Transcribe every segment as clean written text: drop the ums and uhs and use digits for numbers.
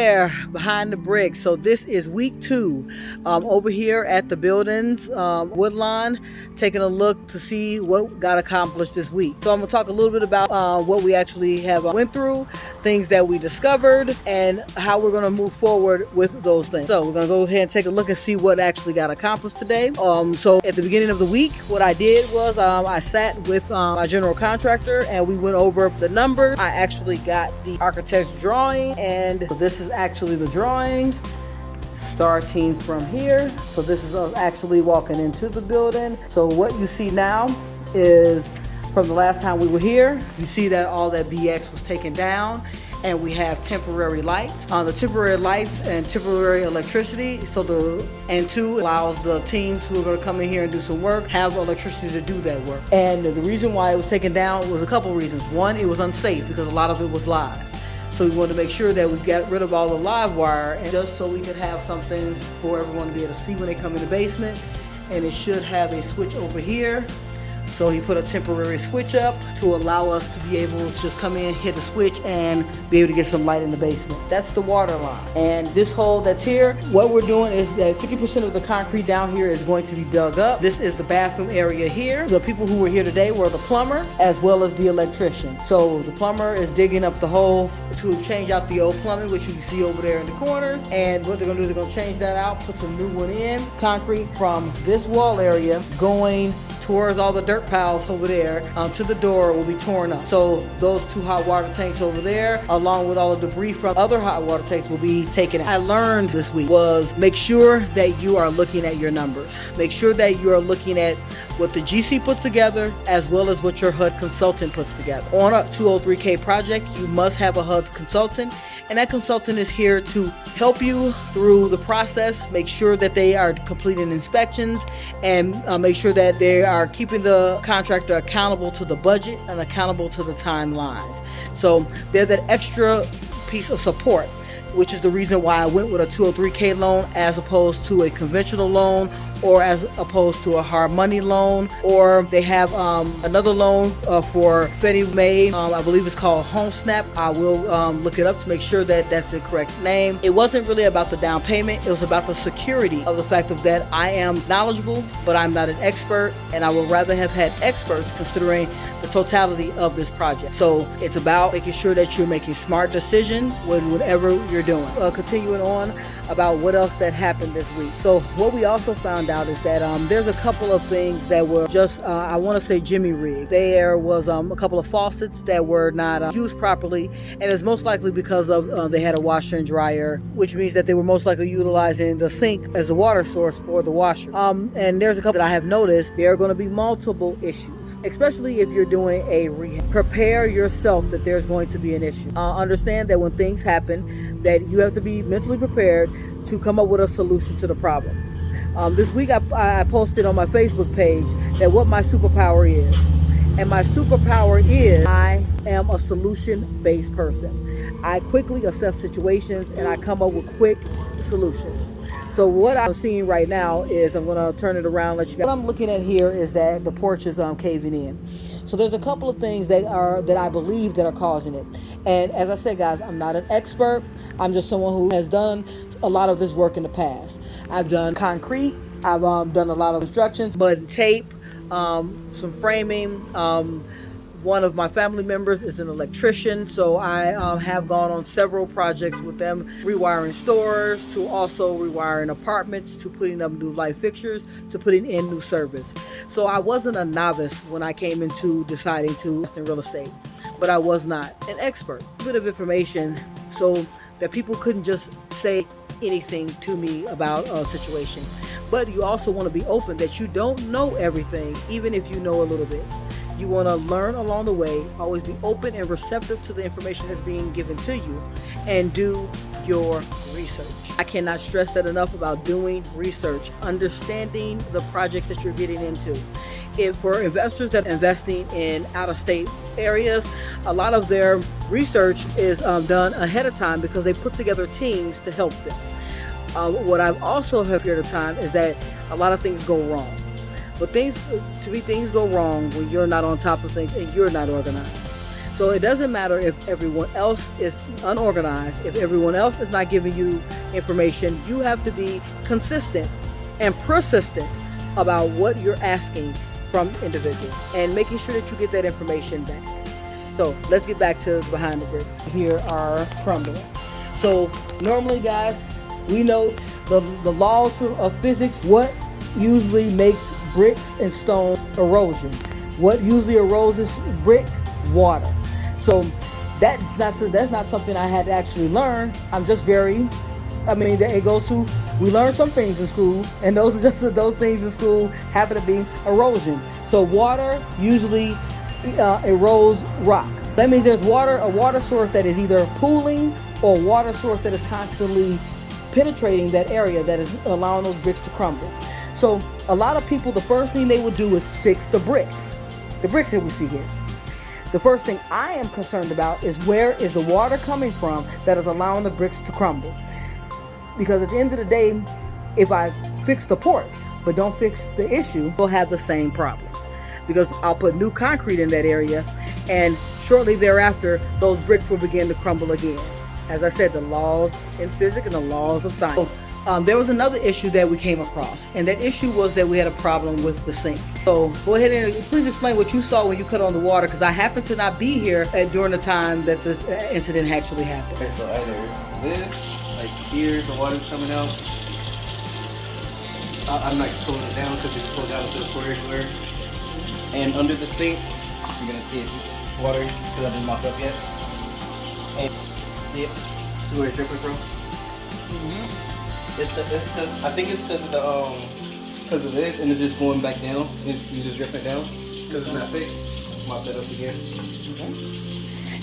there behind the bricks. So this is week 2 over here at the buildings, Woodlawn, taking a look to see what got accomplished this week. So I'm gonna talk a little bit about what we actually have went through, things that we discovered, and how we're gonna move forward with those things. So we're gonna go ahead and take a look and see what actually got accomplished today. So at the beginning of the week, what I did was I sat with my general contractor and we went over the numbers. I actually got the architect's drawing, and this is actually the drawings starting from here. So this is us actually walking into the building. So what you see now is from the last time we were here, you see that all that BX was taken down, and we have temporary lights. The temporary lights and temporary electricity, so N2 allows the teams who are going to come in here and do some work have electricity to do that work. And the reason why it was taken down was a couple reasons. One, it was unsafe because a lot of it was live. So we wanted to make sure that we got rid of all the live wire, and just so we could have something for everyone to be able to see when they come in the basement. And it should have a switch over here. So he put a temporary switch up to allow us to be able to just come in, hit a switch, and be able to get some light in the basement. That's the water line. And this hole that's here, what we're doing is that 50% of the concrete down here is going to be dug up. This is the bathroom area here. The people who were here today were the plumber as well as the electrician. So the plumber is digging up the hole to change out the old plumbing, which you can see over there in the corners. And what they're gonna do, they're gonna change that out, put some new one in. Concrete from this wall area going towards all the dirt piles over there to the door will be torn up. So those 2 hot water tanks over there, along with all the debris from other hot water tanks, will be taken out. I learned this week was make sure that you are looking at your numbers. Make sure that you are looking at what the GC puts together as well as what your HUD consultant puts together. On a 203K project, you must have a HUD consultant, and that consultant is here to help you through the process, make sure that they are completing inspections, and make sure that they are keeping the contractor accountable to the budget and accountable to the timelines. So they're that extra piece of support, which is the reason why I went with a 203K loan as opposed to a conventional loan, or as opposed to a hard money loan. Or they have another loan for Fannie Mae, I believe it's called Home Snap. I will look it up to make sure that that's the correct name. It wasn't really about the down payment, it was about the security of the fact of that I am knowledgeable, but I'm not an expert, and I would rather have had experts considering the totality of this project. So it's about making sure that you're making smart decisions with whatever you're doing. Continuing on about what else that happened this week. So what we also found out is that there's a couple of things that were just, I want to say Jimmy rigged. There was a couple of faucets that were not used properly, and it's most likely because of they had a washer and dryer, which means that they were most likely utilizing the sink as the water source for the washer. And there's a couple that I have noticed there are going to be multiple issues, especially if you're doing a rehab. Prepare yourself that there's going to be an issue. Understand that when things happen, that you have to be mentally prepared to come up with a solution to the problem. This week I posted on my Facebook page that what my superpower is. And my superpower is I am a solution-based person. I quickly assess situations and I come up with quick solutions. So what I'm seeing right now is, I'm going to turn it around, let you guys. What I'm looking at here is that the porch is caving in. So there's a couple of things that I believe that are causing it. And as I said, guys, I'm not an expert. I'm just someone who has done a lot of this work in the past. I've done concrete. I've done a lot of constructions, mud, tape, some framing. One of my family members is an electrician, so I have gone on several projects with them, rewiring stores, to also rewiring apartments, to putting up new light fixtures, to putting in new service. So I wasn't a novice when I came into deciding to invest in real estate, but I was not an expert. A bit of information so that people couldn't just say anything to me about a situation. But you also want to be open that you don't know everything, even if you know a little bit. You want to learn along the way, always be open and receptive to the information that's being given to you, and do your research. I cannot stress that enough about doing research, understanding the projects that you're getting into. If for investors that are investing in out-of-state areas, a lot of their research is done ahead of time because they put together teams to help them. What I've also heard here at a time is that a lot of things go wrong. But things go wrong when you're not on top of things and you're not organized. So it doesn't matter if everyone else is unorganized, if everyone else is not giving you information. You have to be consistent and persistent about what you're asking from individuals and making sure that you get that information back. So let's get back to behind the bricks. Here are crumbling. So normally, guys, we know the laws of physics. What usually makes bricks and stone erosion? What usually erodes brick? Water. So that's not something I had to actually learn. I'm just it goes to, we learn some things in school, and those things in school happen to be erosion. So water usually erodes rock. That means there's a water source that is either pooling or a water source that is constantly penetrating that area that is allowing those bricks to crumble. So a lot of people, the first thing they would do is fix the bricks that we see here. The first thing I am concerned about is where is the water coming from that is allowing the bricks to crumble. Because at the end of the day, if I fix the porch but don't fix the issue, we'll have the same problem. Because I'll put new concrete in that area, and shortly thereafter, those bricks will begin to crumble again. As I said, the laws in physics and the laws of science. There was another issue that we came across, and that issue was that we had a problem with the sink. So go ahead and please explain what you saw when you cut on the water, because I happened to not be here during the time that this incident actually happened. Okay, so either this, like here, the water's coming out. I'm not pulling it down because it's pulled out of the square everywhere. And under the sink, you're gonna see it water because I didn't mop up yet. And see it? See where it's dripping from? I think it's because of this, and it's just going back down. You just dripping down because it's not fixed. Mop that up again.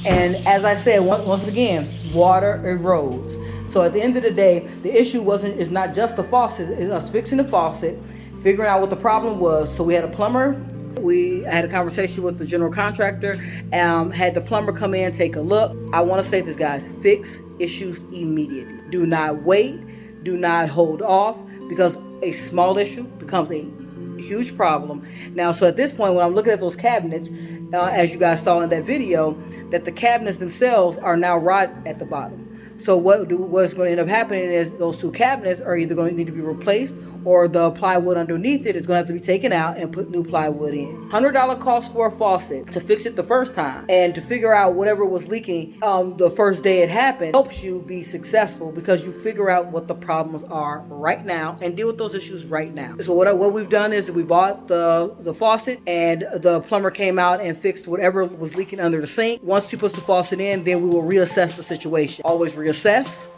And as I said, once again, water erodes. So at the end of the day, the issue is not just the faucet, it's us fixing the faucet, figuring out what the problem was. So we had a plumber. We had a conversation with the general contractor, had the plumber come in, take a look. I want to say this, guys, fix issues immediately. Do not wait. Do not hold off, because a small issue becomes a huge problem. Now, so at this point, when I'm looking at those cabinets, as you guys saw in that video, that the cabinets themselves are now rot at the bottom. So what's going to end up happening is those two cabinets are either going to need to be replaced, or the plywood underneath it is going to have to be taken out and put new plywood in. $100 cost for a faucet to fix it the first time, and to figure out whatever was leaking the first day it happened helps you be successful, because you figure out what the problems are right now and deal with those issues right now. So what we've done is we bought the faucet, and the plumber came out and fixed whatever was leaking under the sink. Once he puts the faucet in, then we will reassess the situation. Always reassess.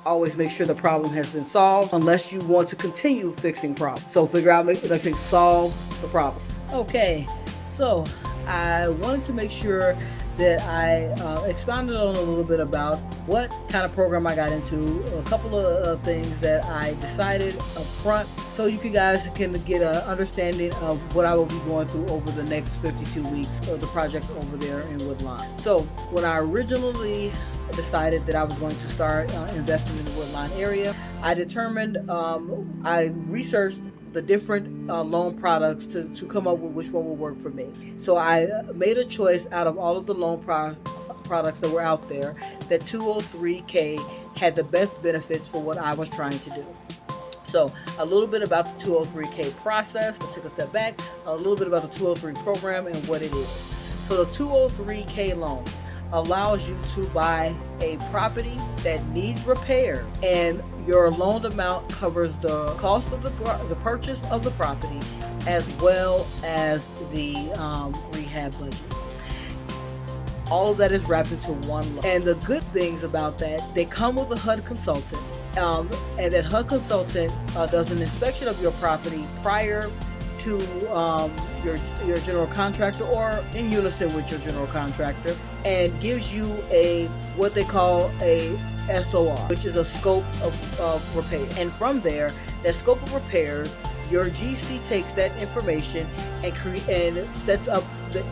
Always make sure the problem has been solved, unless you want to continue fixing problems. So figure out, solve the problem. Okay, so I wanted to make sure that I expounded on a little bit about what kind of program I got into, a couple of things that I decided up front, so you guys can get an understanding of what I will be going through over the next 52 weeks of the projects over there in Woodlawn. So when I originally decided that I was going to start investing in the Woodlawn area, I determined, I researched the different loan products to come up with which one will work for me. So I made a choice out of all of the loan products that were out there, that 203K had the best benefits for what I was trying to do. So a little bit about the 203K process. Let's take a step back. A little bit about the 203 program and what it is. So the 203K loan allows you to buy a property that needs repair, and your loan amount covers the cost of the purchase of the property, as well as the rehab budget. All of that is wrapped into one loan. And the good things about that, they come with a HUD consultant, and that HUD consultant does an inspection of your property prior to your general contractor, or in unison with your general contractor, and gives you what they call a SOR, which is a scope of repair. And from there, that scope of repairs, your GC takes that information and sets up the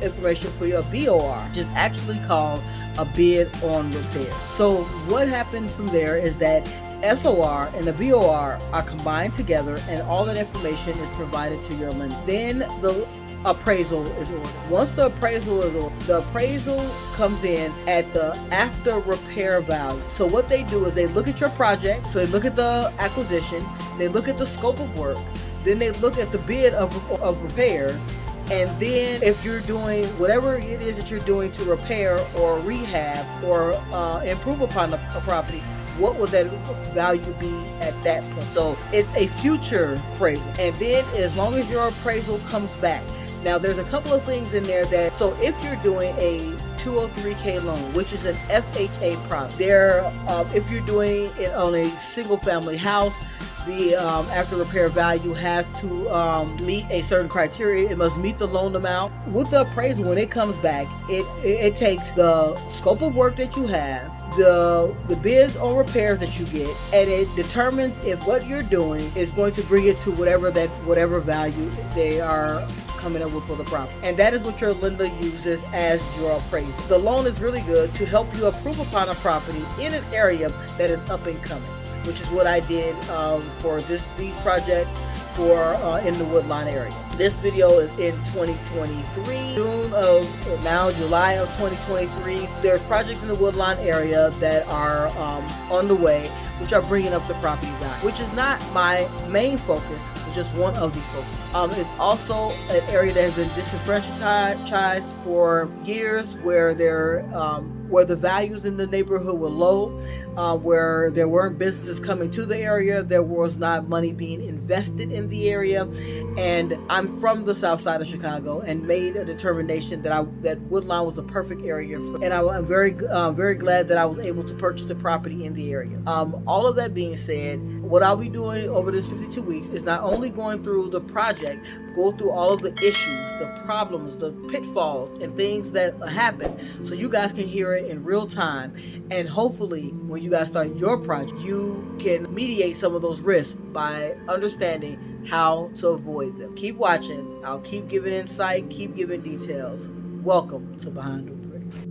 information for your BOR, which is actually called a bid on repair. So what happens from there is that SOR and the BOR are combined together, and all that information is provided to your lender. Then the appraisal is ordered. Once the appraisal is ordered, the appraisal comes in at the after repair value. So what they do is they look at your project, so they look at the acquisition, they look at the scope of work, then they look at the bid of repairs, and then if you're doing whatever it is that you're doing to repair or rehab or improve upon a property, what would that value be at that point? So it's a future appraisal. And then as long as your appraisal comes back, now there's a couple of things in there that, so if you're doing a 203K loan, which is an FHA product, if you're doing it on a single family house, the after repair value has to meet a certain criteria. It must meet the loan amount. With the appraisal, when it comes back, it takes the scope of work that you have, the bids on repairs that you get, and it determines if what you're doing is going to bring it to whatever value they are coming up with for the property. And that is what your lender uses as your appraisal. The loan is really good to help you improve upon a property in an area that is up and coming, which is what I did for these projects for in the Woodlawn area. This video is in 2023, July of 2023. There's projects in the Woodlawn area that are on the way, which are bringing up the property value, which is not my main focus. It's just one of the focus. It's also an area that has been disenfranchised for years, where the values in the neighborhood were low, where there weren't businesses coming to the area, there was not money being invested in the area. And I'm from the south side of Chicago and made a determination that Woodlawn was a perfect area for, and I'm very glad that I was able to purchase the property in the area. All of that being said, what I'll be doing over this 52 weeks is not only going through the project, go through all of the issues, the problems, the pitfalls, and things that happen, so you guys can hear it in real time. And hopefully, when you guys start your project, you can mediate some of those risks by understanding how to avoid them. Keep watching. I'll keep giving insight, keep giving details. Welcome to Behind the